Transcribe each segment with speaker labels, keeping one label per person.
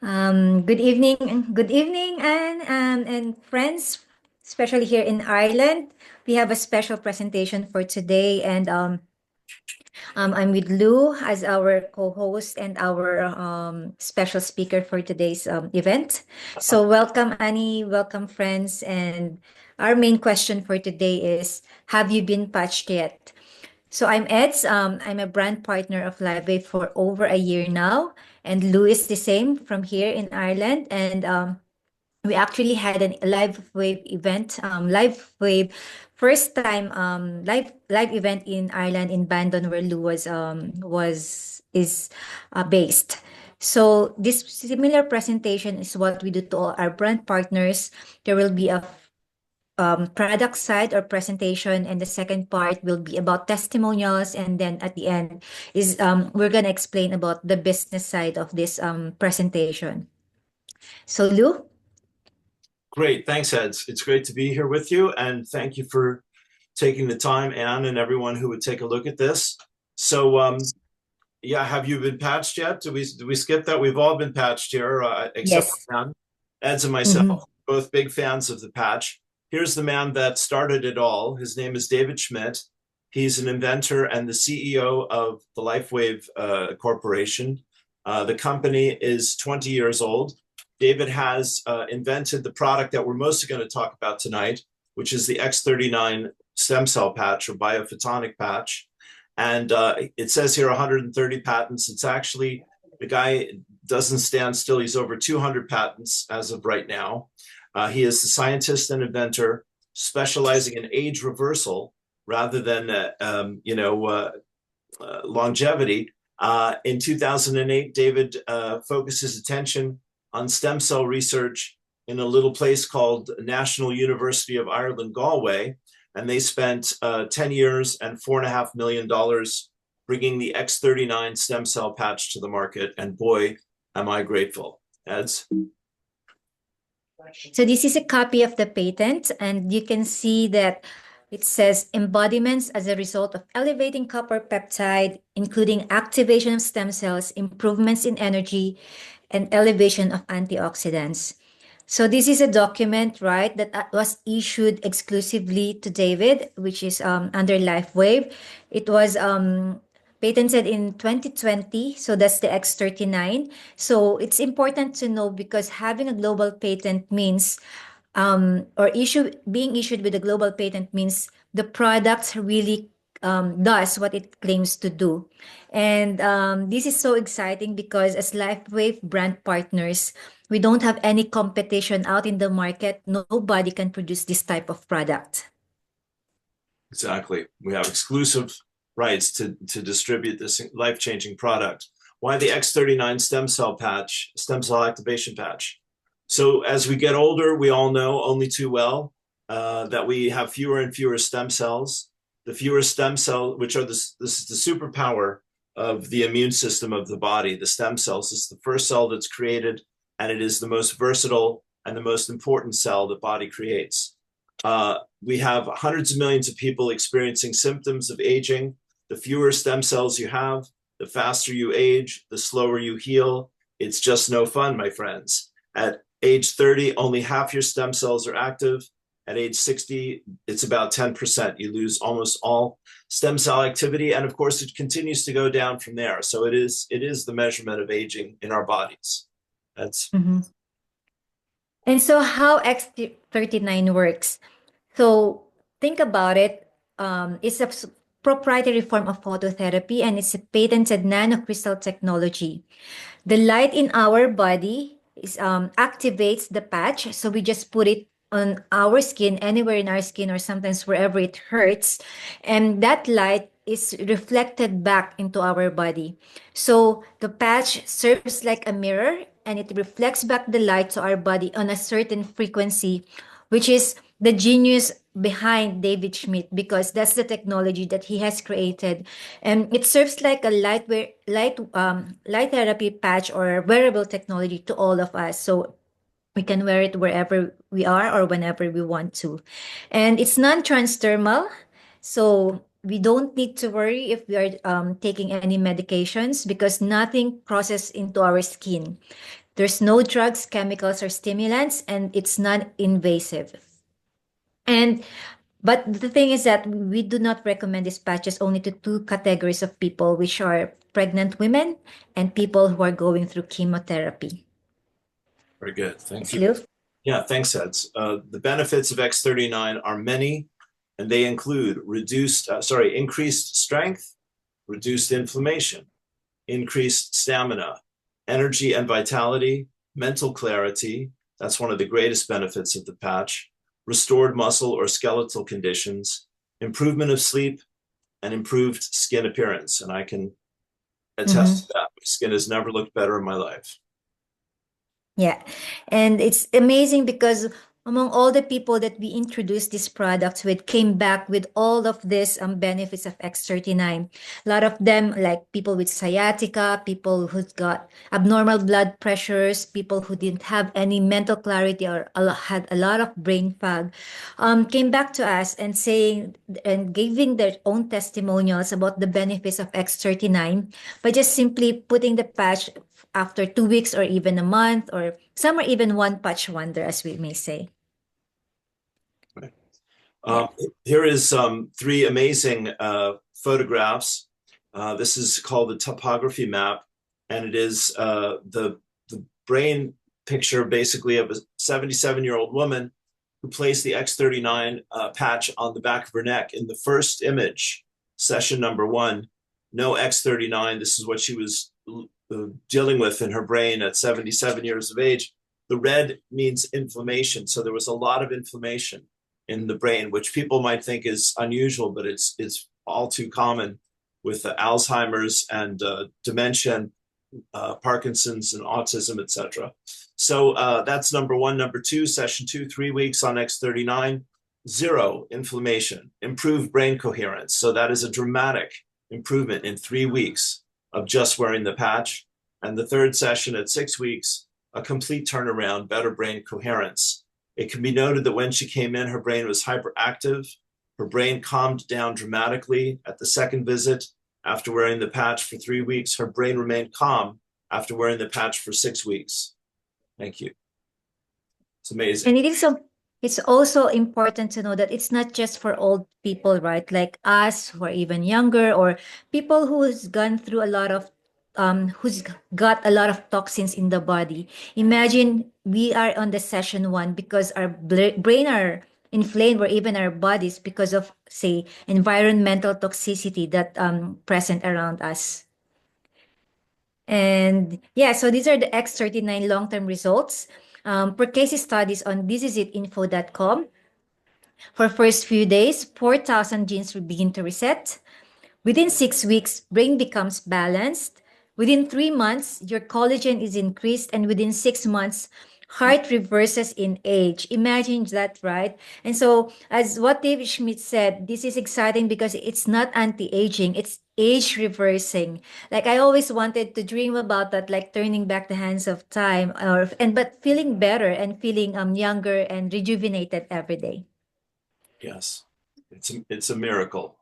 Speaker 1: Good evening, and friends, especially here in Ireland. We have a special presentation for today, and I'm with Lou as our co-host and our special speaker for today's event. So, welcome, Annie. Welcome, friends. And our main question for today is: have you been patched yet? So I'm Eds. I'm a brand partner of LiveWave for over a year now, and Lou is the same from here in Ireland. And we actually had a LiveWave event, LiveWave first time live event in Ireland in Bandon, where Lou was is based. So this similar presentation is what we do to all our brand partners. There will be a product side or presentation, and the second part will be about testimonials, and then at the end is we're going to explain about the business side of this presentation. So Lou.
Speaker 2: Great. Thanks, Ed. It's great to be here with you. And thank you for taking the time, Anne, and everyone who would take a look at this. So, yeah, have you been patched yet? Do we skip that? We've all been patched here, except
Speaker 1: Yes.
Speaker 2: for Anne. Ed's and
Speaker 1: Mm-hmm.
Speaker 2: myself, both big fans of the patch. Here's the man that started it all. His name is David Schmidt. He's an inventor and the CEO of the LifeWave Corporation. The company is 20 years old. David has invented the product that we're mostly going to talk about tonight, which is the X39 stem cell patch or biophotonic patch. And it says here 130 patents. It's actually, the guy doesn't stand still. He's over 200 patents as of right now. He is the scientist and inventor specializing in age reversal rather than, longevity. In 2008, David focused his attention on stem cell research in a little place called National University of Ireland, Galway. And they spent 10 years and $4.5 million bringing the X39 stem cell patch to the market. And boy, am I grateful. Eds?
Speaker 1: So this is a copy of the patent, and you can see that it says embodiments as a result of elevating copper peptide, including activation of stem cells, improvements in energy, and elevation of antioxidants. So this is a document, right, that was issued exclusively to David, which is under LifeWave. It was patented in 2020, so that's the X39. So it's important to know because having a global patent means, being issued with a global patent means the product really does what it claims to do. And this is so exciting because as LifeWave brand partners, we don't have any competition out in the market. Nobody can produce this type of product.
Speaker 2: Exactly. We have exclusive rights to distribute this life-changing product. Why the X39 stem cell patch, stem cell activation patch? So as we get older, we all know only too well that we have fewer and fewer stem cells. The fewer stem cells, which are this is the superpower of the immune system of the body. The stem cells is the first cell that's created, and it is the most versatile and the most important cell the body creates. We have hundreds of millions of people experiencing symptoms of aging. The fewer stem cells you have, the faster you age, the slower you heal. It's just no fun, my friends. At age 30, only half your stem cells are active. At age 60, it's about 10%. You lose almost all stem cell activity. And of course, it continues to go down from there. So it is the measurement of aging in our bodies. That's
Speaker 1: And so how X39 works. So think about it. It's a proprietary form of phototherapy, and it's a patented nanocrystal technology. The light in our body is activates the patch. So we just put it on our skin, anywhere in our skin, or sometimes wherever it hurts. And that light is reflected back into our body. So the patch serves like a mirror, and it reflects back the light to our body on a certain frequency, which is the genius behind David Schmidt, because that's the technology that he has created, and it serves like a light therapy patch or wearable technology to all of us. So we can wear it wherever we are or whenever we want to, and it's non-transdermal, so we don't need to worry if we are taking any medications because nothing crosses into our skin. There's no drugs, chemicals, or stimulants, and it's non-invasive. And but the thing is that we do not recommend these patches only to two categories of people, which are pregnant women and people who are going through chemotherapy.
Speaker 2: Very good. Thank
Speaker 1: Yes,
Speaker 2: you.
Speaker 1: Lou?
Speaker 2: Yeah, thanks, Eds. The benefits of X39 are many, and they include increased strength, reduced inflammation, increased stamina, energy and vitality, mental clarity. That's one of the greatest benefits of the patch. Restored muscle or skeletal conditions, improvement of sleep, and improved skin appearance. And I can attest to that. My skin has never looked better in my life.
Speaker 1: Yeah. And it's amazing because among all the people that we introduced these products with came back with all of these benefits of X39. A lot of them, like people with sciatica, people who's got abnormal blood pressures, people who didn't have any mental clarity or had a lot of brain fog, came back to us and saying and giving their own testimonials about the benefits of X39 by just simply putting the patch after 2 weeks or even a month, or some are even one patch wonder, as we may say.
Speaker 2: Right.
Speaker 1: Yeah.
Speaker 2: Here is three amazing photographs. This is called the topography map, and it is the brain picture basically of a 77-year-old woman who placed the X39 patch on the back of her neck. In the first image, session number 1, no X39. This is what she was dealing with in her brain at 77 years of age. The red means inflammation. So there was a lot of inflammation in the brain, which people might think is unusual, but it's all too common with Alzheimer's and dementia, Parkinson's and autism, etc. So that's number 1. Number 2, session 2, 3 weeks on X39, 0 inflammation, improved brain coherence. So that is a dramatic improvement in 3 weeks of just wearing the patch. And the third session at 6 weeks, a complete turnaround, better brain coherence. It can be noted that when she came in, her brain was hyperactive. Her brain calmed down dramatically at the second visit. After wearing the patch for 3 weeks, her brain remained calm after wearing the patch for 6 weeks. Thank you. It's amazing.
Speaker 1: And it's also important to know that it's not just for old people, right? Like us who are even younger, or people who's gone through a lot of who's got a lot of toxins in the body. Imagine we are on the session 1 because our brain are inflamed, or even our bodies because of, say, environmental toxicity that present around us. And yeah, so these are the X39 long-term results. Per case studies on thisisit.info.com. For first few days, 4,000 genes will begin to reset. Within 6 weeks, brain becomes balanced. Within 3 months, your collagen is increased, and within 6 months, heart reverses in age. Imagine that, right? And so, as what David Schmidt said, this is exciting because it's not anti-aging, it's age reversing. Like I always wanted to dream about that, like turning back the hands of time, but feeling better and feeling younger and rejuvenated every day.
Speaker 2: Yes, it's a miracle,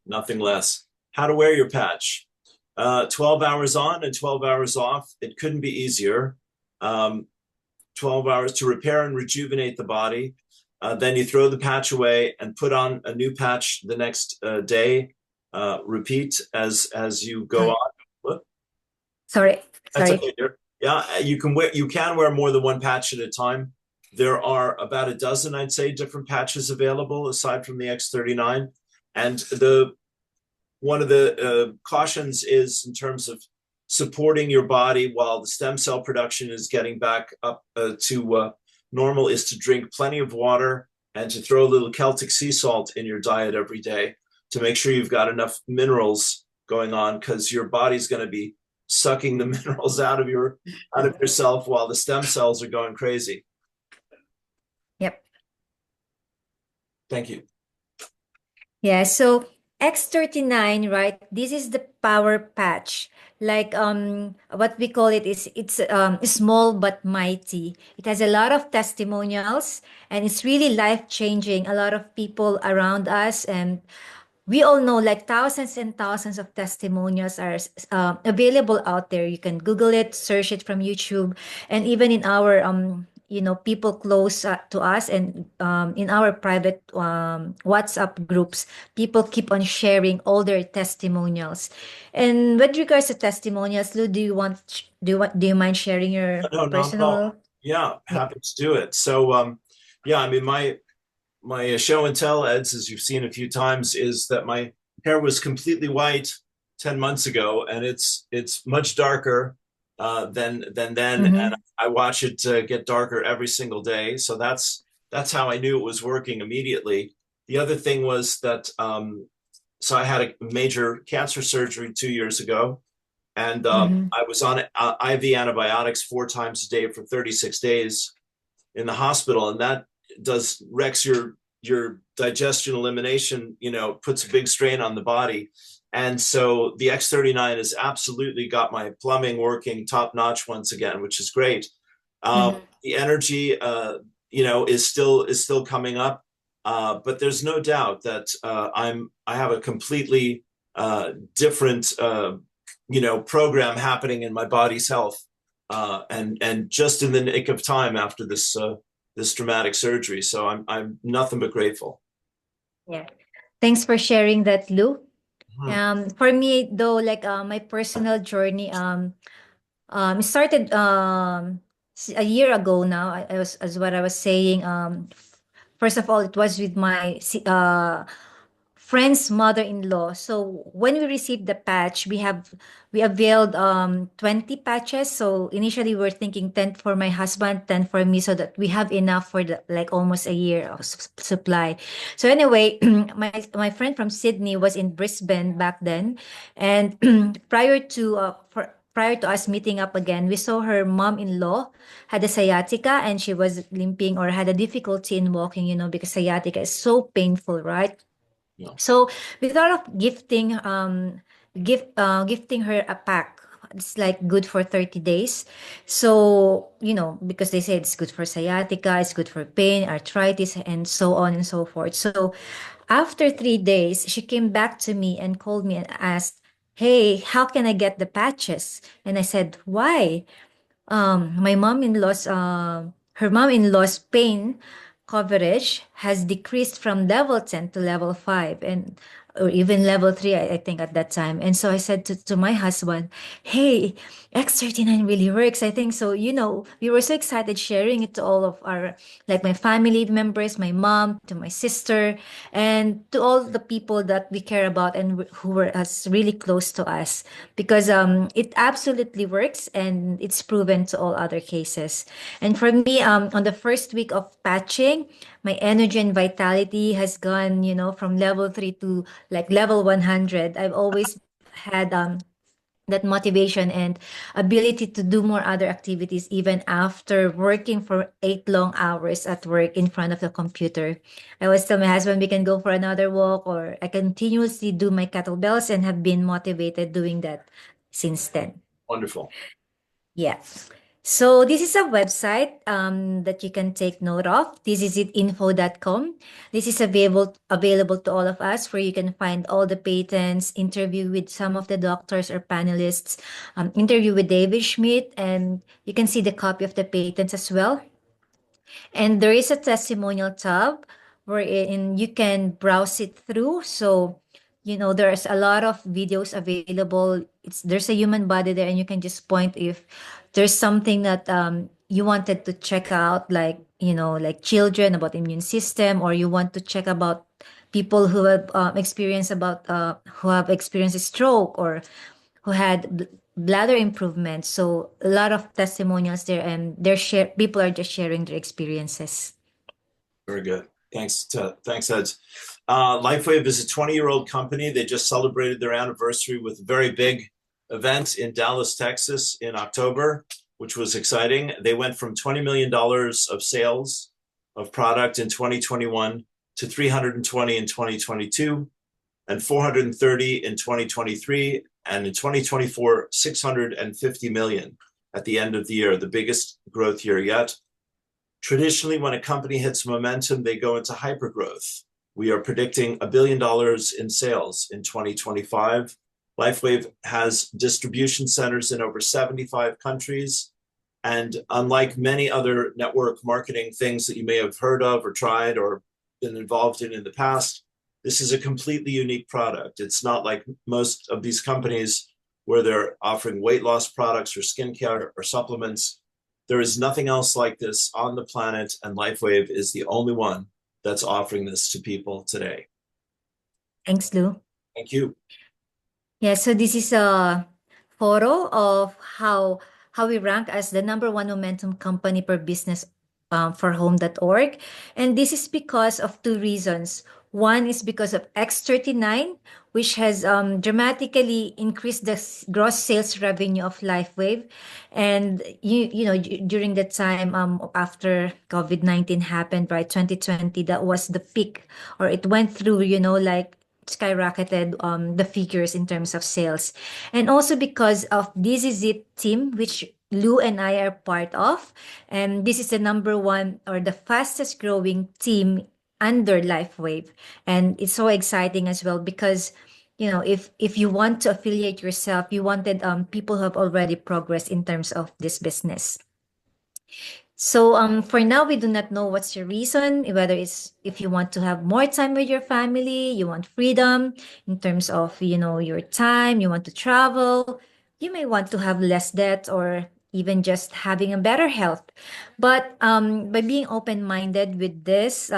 Speaker 2: nothing less. How to wear your patch. 12 hours on and 12 hours off. It couldn't be easier. 12 hours to repair and rejuvenate the body. Then you throw the patch away and put on a new patch the next day. Repeat as you go on. What?
Speaker 1: Sorry.
Speaker 2: That's okay. Yeah, you can wear more than one patch at a time. There are about a dozen, I'd say, different patches available aside from the X39. And one of the cautions is in terms of supporting your body while the stem cell production is getting back up to normal, is to drink plenty of water and to throw a little Celtic sea salt in your diet every day to make sure you've got enough minerals going on, because your body's going to be sucking the minerals out of yourself while the stem cells are going crazy.
Speaker 1: Yep.
Speaker 2: Thank you.
Speaker 1: Yeah, so X39, right? This is the power patch. Like what we call it is it's small but mighty. It has a lot of testimonials, and it's really life-changing. A lot of people around us and we all know like thousands and thousands of testimonials are available out there. You can Google it, search it from YouTube, and even in our people close to us, and in our private WhatsApp groups, people keep on sharing all their testimonials. And with regards to testimonials, Lou, do you mind sharing your
Speaker 2: No, not at all.
Speaker 1: personal?
Speaker 2: Yeah,
Speaker 1: Yeah.
Speaker 2: happy to do it. So, yeah, I mean, my show and tell, Eds, as you've seen a few times, is that my hair was completely white 10 months ago, and it's much darker than then, and
Speaker 1: Mm-hmm.
Speaker 2: I watch it get darker every single day. So that's how I knew it was working immediately. The other thing was that so I had a major cancer surgery 2 years ago, and
Speaker 1: Mm-hmm.
Speaker 2: I was on IV antibiotics 4 times a day for 36 days in the hospital, and that does wrecks your digestion elimination, puts a big strain on the body. And so the X39 has absolutely got my plumbing working top notch once again, which is great.
Speaker 1: Mm-hmm.
Speaker 2: The energy, is still coming up, but there's no doubt that I have a completely different program happening in my body's health, and just in the nick of time after this dramatic surgery. So I'm nothing but grateful.
Speaker 1: Yeah. Thanks for sharing that, Lou.
Speaker 2: Hmm.
Speaker 1: For me though, like my personal journey, it started a year ago now. I was, as what I was saying. First of all, it was with my friend's mother-in-law. So when we received the patch, we availed 20 patches. So initially we were thinking 10 for my husband, 10 for me, so that we have enough for the like almost a year of supply. So anyway, my friend from Sydney was in Brisbane back then, and prior to us meeting up again, we saw her mom-in-law had a sciatica, and she was limping or had a difficulty in walking, because sciatica is so painful, right?
Speaker 2: Yeah,
Speaker 1: So we thought of gifting her a pack. It's like good for 30 days. So, because they say it's good for sciatica, it's good for pain, arthritis, and so on and so forth. So after 3 days, she came back to me and called me and asked, "Hey, how can I get the patches?" And I said, "Why?" My mom-in-law's her mom-in-law's pain coverage has decreased from level 10 to level 5, and or even level 3, I think at that time. And so I said to my husband, "Hey, X39 really works, I think." So we were so excited sharing it to all of our, like, my family members, my mom, to my sister, and to all the people that we care about and who were us really close to us, because it absolutely works, and it's proven to all other cases. And for me, on the first week of patching, my energy and vitality has gone, from level 3 to like level 100. I've always had that motivation and ability to do more other activities even after working for 8 long hours at work in front of the computer. I always tell my husband we can go for another walk, or I continuously do my kettlebells, and have been motivated doing that since then.
Speaker 2: wonderful.
Speaker 1: Yeah. So this is a website that you can take note of. This is itinfo.com. This is available to all of us, where you can find all the patents, interview with some of the doctors or panelists, interview with David Schmidt, and you can see the copy of the patents as well. And there is a testimonial tab wherein you can browse it through. So, there's a lot of videos available. There's a human body there, and you can just point if there's something that you wanted to check out, like, like children, about immune system, or you want to check about people who have experienced a stroke, or who had bladder improvement. So a lot of testimonials there, and people are just sharing their experiences.
Speaker 2: Very good. Thanks, Ed. LifeWave is a 20-year-old company. They just celebrated their anniversary with a very big event in Dallas, Texas in October, which was exciting. They went from $20 million of sales of product in 2021 to 320 in 2022, and 430 in 2023, and in 2024, 650 million at the end of the year, the biggest growth year yet. Traditionally, when a company hits momentum, they go into hypergrowth. We are predicting $1 billion in sales in 2025. LifeWave has distribution centers in over 75 countries. And unlike many other network marketing things that you may have heard of or tried or been involved in the past, this is a completely unique product. It's not like most of these companies where they're offering weight loss products or skincare or supplements. There is nothing else like this on the planet, and LifeWave is the only one that's offering this to people today.
Speaker 1: Thanks, Lou.
Speaker 2: Thank you.
Speaker 1: Yeah, so this is a photo of how we rank as the number one momentum company per business for home.org. And this is because of two reasons. One is because of X39, which has dramatically increased the gross sales revenue of LifeWave. And during the time after COVID-19 happened, right, 2020, that was the peak, or it went through, like skyrocketed the figures in terms of sales. And also because of This Is It team, which Lou and I are part of. And this is the number one or the fastest growing team under LifeWave. And it's so exciting as well because if you want to affiliate yourself, you wanted people who have already progressed in terms of this business. So for now, we do not know what's your reason, whether it's if you want to have more time with your family, you want freedom in terms of, your time, you want to travel, you may want to have less debt or even just having a better health. But by being open-minded with this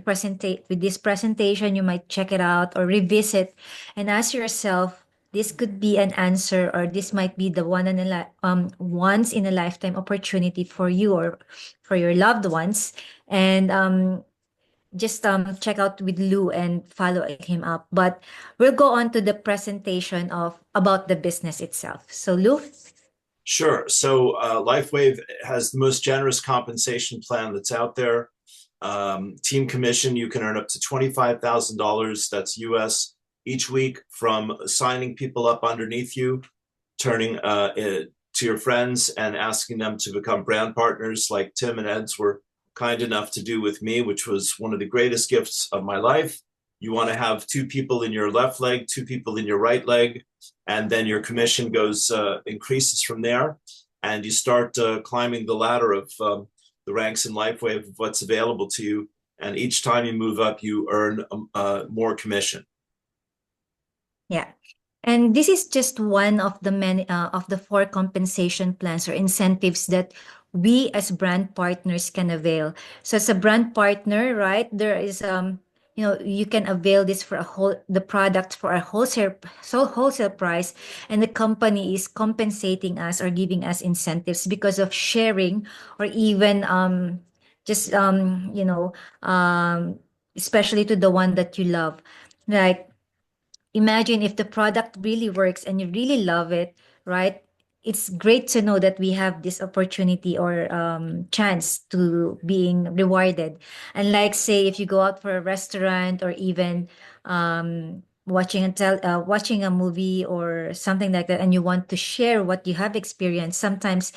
Speaker 1: presentation, you might check it out or revisit and ask yourself, this could be an answer, or this might be the once in a lifetime opportunity for you or for your loved ones. And just check out with Lou and follow him up. But we'll go on to the presentation of about the business itself. So Lou.
Speaker 2: Sure. So LifeWave has the most generous compensation plan that's out there. Team commission, you can earn up to $25,000. That's US each week from signing people up underneath you, turning to your friends and asking them to become brand partners like Tim and Ed's were kind enough to do with me, which was one of the greatest gifts of my life. You want to have two people in your left leg, two people in your right leg, and then your commission increases from there. And you start climbing the ladder of the ranks in LifeWave of what's available to you. And each time you move up, you earn more commission.
Speaker 1: Yeah. And this is just one of the many of the four compensation plans or incentives that we as brand partners can avail. So as a brand partner, right, there is you can avail this for the product for a wholesale price, and the company is compensating us or giving us incentives because of sharing or even just especially to the one that you love. Like, imagine if the product really works and you really love it, right? It's great to know that we have this opportunity or chance to being rewarded. And like, say, if you go out for a restaurant or even watching a movie or something like that, and you want to share what you have experienced, sometimes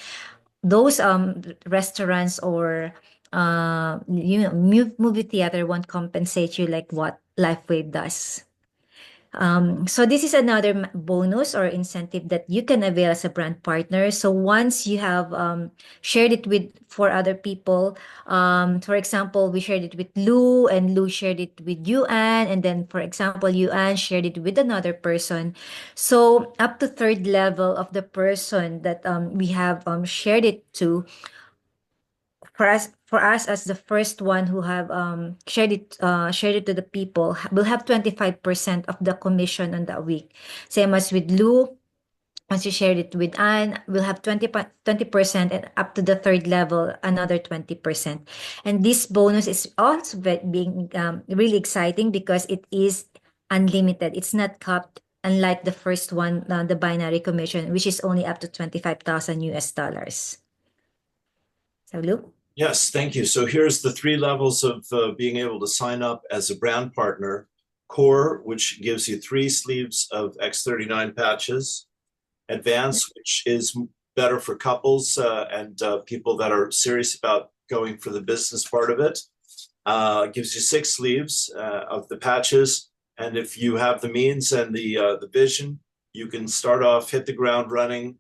Speaker 1: those restaurants or movie theater won't compensate you like what LifeWave does. So this is another bonus or incentive that you can avail as a brand partner. So once you have shared it with four other people, for example, we shared it with Lou, and Lou shared it with Yuan, and then, for example, Yuan shared it with another person. So up to third level of the person that we have shared it to, for us as the first one who have shared it to the people, will have 25% of the commission on that week. Same as with Lou, once you shared it with Anne, we'll have 20%, and up to the third level, another 20%. And this bonus is also being really exciting because it is unlimited. It's not capped, unlike the first one, the binary commission, which is only up to 25,000 US dollars. So, Lou?
Speaker 2: Yes, thank you. So here's the three levels of being able to sign up as a brand partner. Core, which gives you 3 sleeves of X39 patches. Advance, which is better for couples and people that are serious about going for the business part of it. Gives you 6 sleeves of the patches, and if you have the means and the vision, you can start off, hit the ground running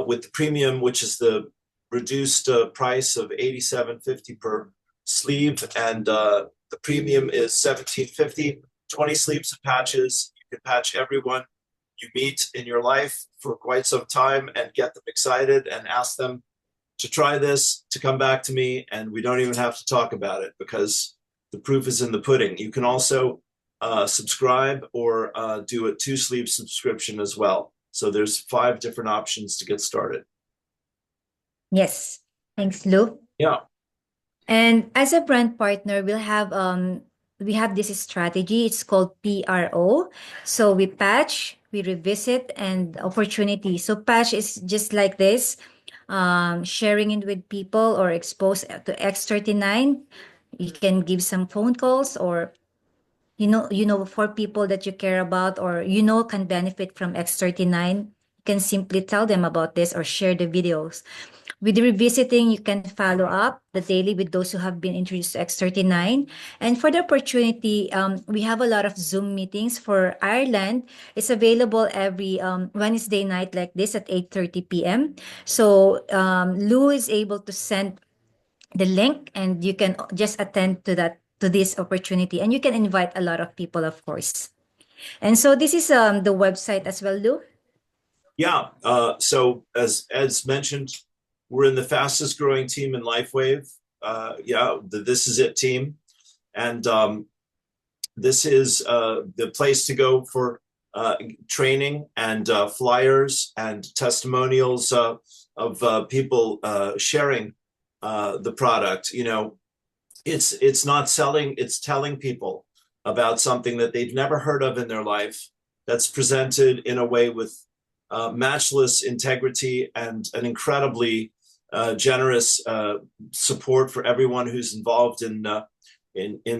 Speaker 2: with the premium, which is the reduced price of $87.50 per sleeve, and the premium is $17.50. 20 sleeves of patches. You can patch everyone you meet in your life for quite some time and get them excited and ask them to try this, to come back to me, and we don't even have to talk about it because the proof is in the pudding. You can also subscribe or do a 2-sleeve subscription as well. So there's 5 different options to get started.
Speaker 1: Yes. Thanks, Lou.
Speaker 2: Yeah.
Speaker 1: And as a brand partner, we have this strategy. It's called PRO. So we patch, we revisit, and opportunity. So patch is just like this, sharing it with people or expose to X39. You can give some phone calls, or for people that you care about or can benefit from X39. You can simply tell them about this or share the videos. With revisiting, you can follow up the daily with those who have been introduced to X39. And for the opportunity, we have a lot of Zoom meetings for Ireland. It's available every Wednesday night like this at 8:30 p.m. So Lou is able to send the link, and you can just attend to this opportunity, and you can invite a lot of people, of course. And so this is the website as well, Lou.
Speaker 2: Yeah. So as mentioned, we're in the fastest growing team in LifeWave. Yeah, the This Is It team, and this is the place to go for training and flyers and testimonials of people sharing the product. It's not selling; it's telling people about something that they've never heard of in their life. That's presented in a way with matchless integrity and an incredibly generous support for everyone who's involved in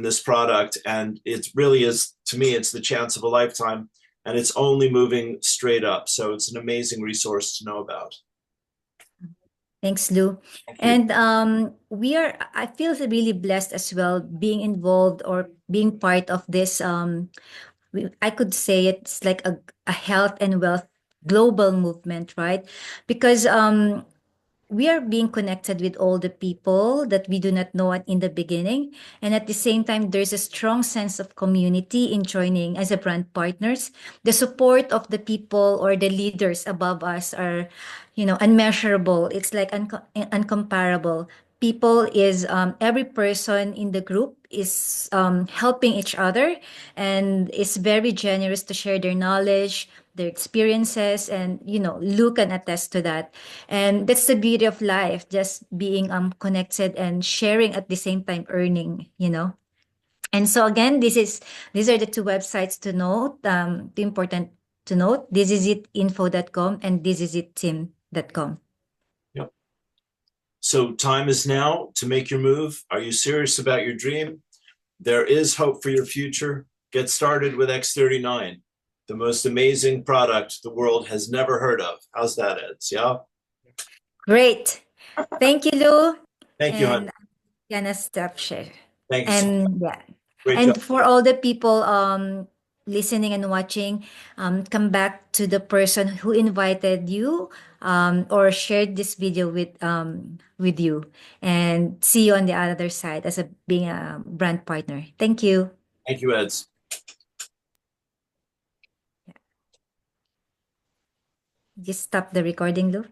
Speaker 2: this product. And it really is, to me, it's the chance of a lifetime, and it's only moving straight up. So it's an amazing resource to know about.
Speaker 1: Thanks, Lou.
Speaker 2: Thank you.
Speaker 1: And I feel really blessed as well being involved or being part of this. I could say it's like a health and wealth global movement, right? Because we are being connected with all the people that we do not know in the beginning. And at the same time, there's a strong sense of community in joining as a brand partners. The support of the people or the leaders above us are, unmeasurable. It's like uncomparable. People is every person in the group is helping each other and is very generous to share their knowledge, their experiences, and Luke can attest to that. And that's the beauty of life, just being connected and sharing at the same time, earning. And so again, these are the 2 websites to note, too important to note. thisisit.info.com and thisisitteam.com.
Speaker 2: Yep. So time is now to make your move. Are you serious about your dream? There is hope for your future. Get started with X39, the most amazing product the world has never heard of. How's that, Eds? Yeah.
Speaker 1: Great. Thank you, Lou.
Speaker 2: Thank you, hon.
Speaker 1: And gonna stop share.
Speaker 2: Thank you so much.
Speaker 1: And yeah.
Speaker 2: Great
Speaker 1: And
Speaker 2: job.
Speaker 1: for all the people listening and watching, come back to the person who invited you or shared this video with you, and see you on the other side as being a brand partner. Thank you.
Speaker 2: Thank you, Eds.
Speaker 1: Just stop the recording, Lou.